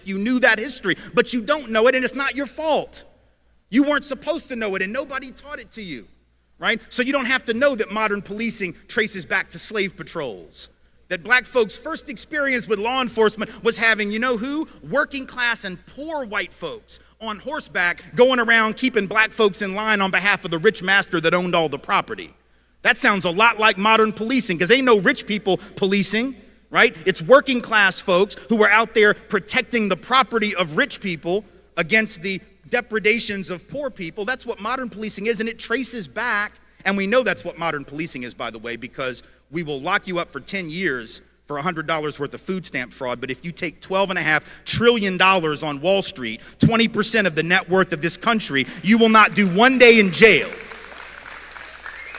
if you knew that history, but you don't know it, and it's not your fault. You weren't supposed to know it, and nobody taught it to you, right? So you don't have to know that modern policing traces back to slave patrols. That black folks' first experience with law enforcement was having, you know who? Working class and poor white folks on horseback going around keeping black folks in line on behalf of the rich master that owned all the property. That sounds a lot like modern policing, because ain't no rich people policing, right? It's working class folks who are out there protecting the property of rich people against the depredations of poor people. That's what modern policing is, and it traces back, and we know that's what modern policing is, by the way, because we will lock you up for 10 years for $100 worth of food stamp fraud, but if you take $12.5 trillion on Wall Street, 20% of the net worth of this country, you will not do 1 day in jail.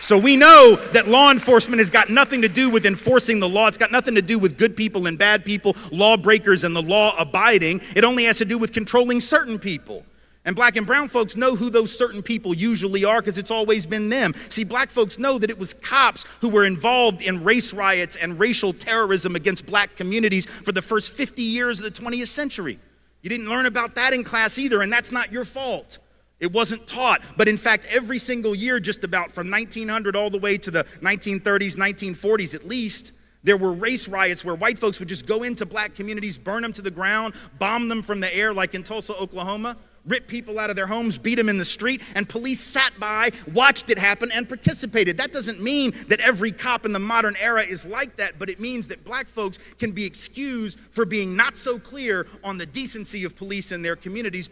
So we know that law enforcement has got nothing to do with enforcing the law. It's got nothing to do with good people and bad people, lawbreakers and the law abiding. It only has to do with controlling certain people. And black and brown folks know who those certain people usually are, because it's always been them. See, black folks know that it was cops who were involved in race riots and racial terrorism against black communities for the first 50 years of the 20th century. You didn't learn about that in class either, and that's not your fault. It wasn't taught. But in fact, every single year, just about from 1900 all the way to the 1930s, 1940s at least, there were race riots where white folks would just go into black communities, burn them to the ground, bomb them from the air like in Tulsa, Oklahoma, rip people out of their homes, beat them in the street, and police sat by, watched it happen, and participated. That doesn't mean that every cop in the modern era is like that, but it means that black folks can be excused for being not so clear on the decency of police in their communities.